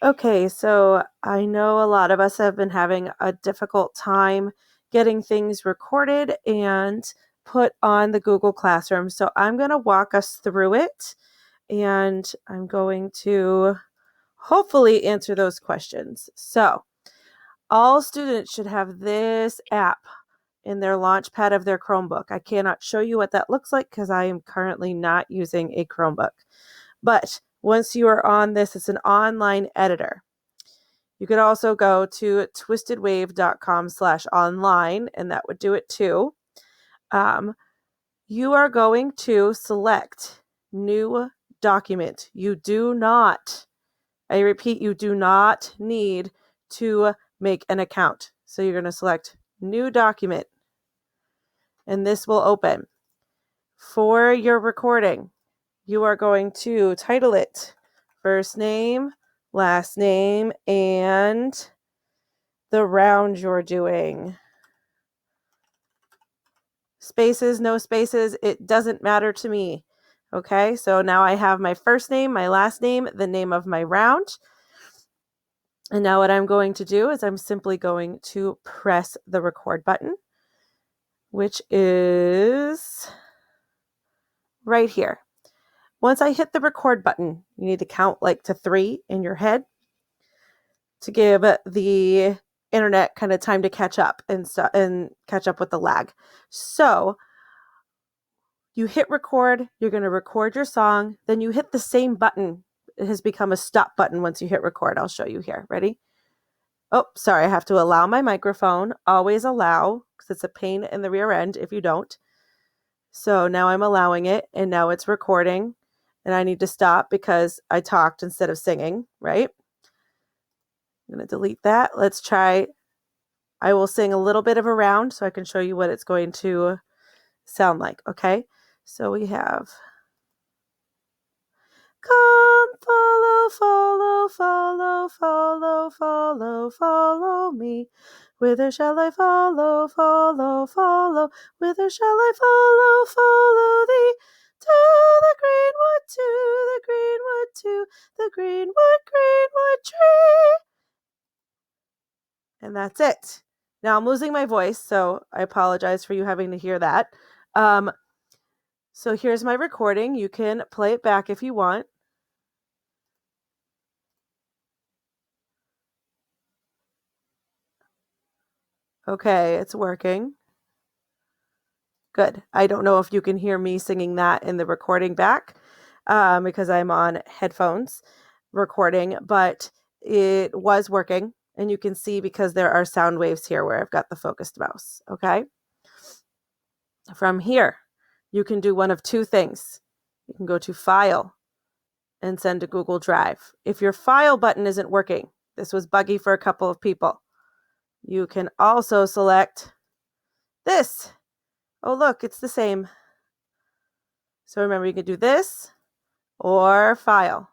Okay, so I know a lot of us have been having a difficult time getting things recorded and put on the Google Classroom. So I'm going to walk us through it and I'm going to hopefully answer those questions. So all students should have this app in their launchpad of their Chromebook. I cannot show you what that looks like because I am currently not using a Chromebook. But once you are on this, it's an online editor. You could also go to twistedwave.com/online, and that would do it too. You are going to select new document. You do not, I repeat, you do not need to make an account. So you're going to select new document, and this will open. For your recording, you are going to title it first name, last name, and the round you're doing. Spaces, no spaces, it doesn't matter to me. Okay, so now I have my first name, my last name, the name of my round. And now what I'm going to do is I'm simply going to press the record button, which is right here. Once I hit the record button, you need to count like to 3 in your head to give the internet kind of time to catch up and catch up with the lag. So you hit record, you're going to record your song, then you hit the same button. It has become a stop button once you hit record. I'll show you here. Ready? Oh, sorry, I have to allow my microphone. Always allow, because it's a pain in the rear end if you don't. So now I'm allowing it, and now it's recording, and I need to stop because I talked instead of singing, right? I'm going to delete that. Let's try. I will sing a little bit of a round so I can show you what it's going to sound like, okay? So we have, come, follow, follow, follow, follow, follow, follow me. Whither shall I follow, follow, follow? Whither shall I follow, follow thee? To the greenwood, to the greenwood, to the greenwood, greenwood tree. And that's it. Now I'm losing my voice, so I apologize for you having to hear that. So here's my recording. You can play it back if you want. Okay, it's working. Good. I don't know if you can hear me singing that in the recording back because I'm on headphones recording, but it was working. And you can see because there are sound waves here where I've got the focused mouse. Okay. From here, you can do one of two things. You can go to File and send to Google Drive. If your File button isn't working, this was buggy for a couple of people, you can also select this. Oh, look, it's the same. So remember, you can do this or File.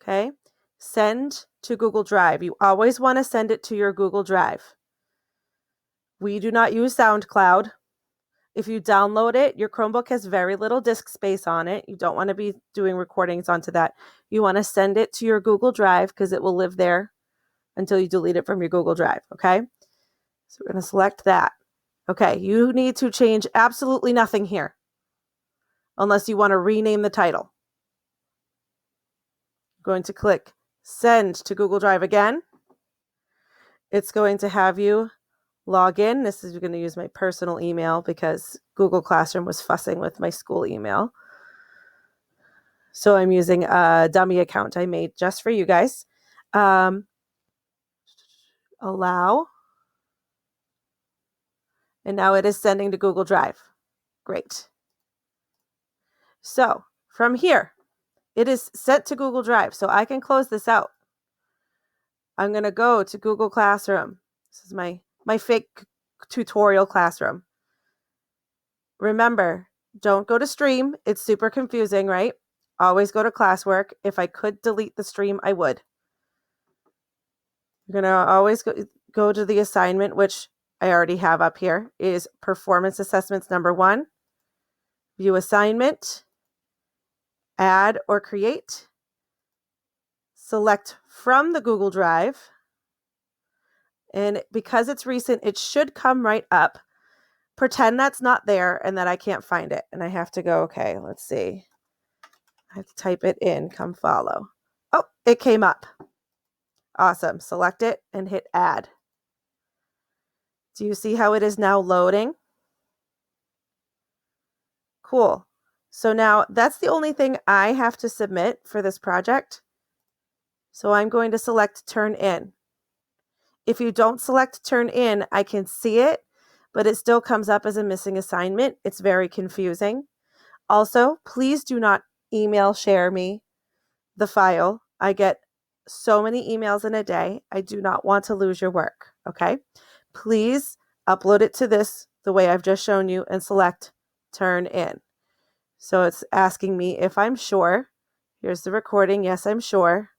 Okay. Send to Google Drive. You always want to send it to your Google Drive. We do not use SoundCloud. If you download it, your Chromebook has very little disk space on it. You don't want to be doing recordings onto that. You want to send it to your Google Drive because it will live there until you delete it from your Google Drive. Okay. So we're going to select that. Okay. You need to change absolutely nothing here unless you want to rename the title. I'm going to click Send to Google Drive again. It's going to have you log in. This is going to use my personal email because Google Classroom was fussing with my school email. So I'm using a dummy account I made just for you guys. Allow. And now it is sending to Google Drive. Great. So from here, it is sent to Google Drive. So I can close this out. I'm going to go to Google Classroom. This is my fake tutorial classroom. Remember, don't go to stream. It's super confusing, right? Always go to classwork. If I could delete the stream, I would. You're going to always go to the assignment, which I already have up here, is performance assessments number 1. View assignment, add or create. select from the Google Drive. And because it's recent, it should come right up. Pretend that's not there and that I can't find it. And I have to go, okay, let's see. I have to type it in, come follow. Oh, it came up. Awesome. Select it and hit add. Do you see how it is now loading? Cool. So now that's the only thing I have to submit for this project. So I'm going to select turn in. If you don't select turn in, I can see it, but it still comes up as a missing assignment. It's very confusing. Also, please do not email share me the file. I get so many emails in a day. I do not want to lose your work, okay? Please upload it to this the way I've just shown you and select turn in. So it's asking me if I'm sure. Here's the recording. Yes, I'm sure.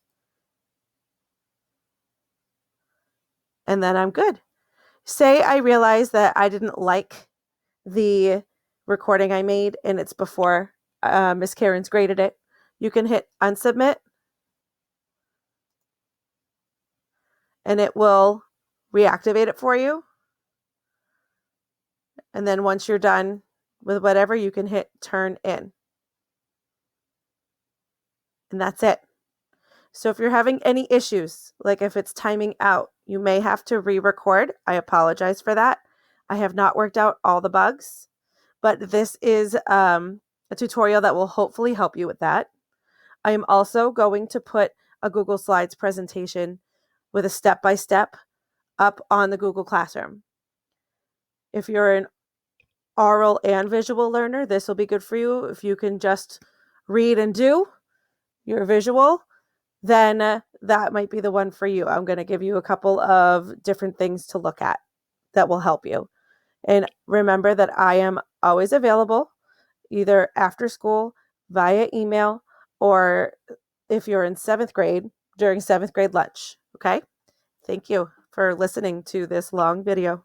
And then I'm good. Say I realize that I didn't like the recording I made and it's before Miss Karen's graded it. You can hit unsubmit and it will reactivate it for you. And then once you're done with whatever, you can hit turn in. And that's it. So if you're having any issues, like if it's timing out, you may have to re-record. I apologize for that. I have not worked out all the bugs, but this is a tutorial that will hopefully help you with that. I am also going to put a Google Slides presentation with a step-by-step up on the Google Classroom. If you're an oral and visual learner, this will be good for you. If you can just read and do your visual, then that might be the one for you. I'm going to give you a couple of different things to look at that will help you. And remember that I am always available, either after school, via email, or if you're in 7th grade, during 7th grade lunch. Okay? Thank you for listening to this long video.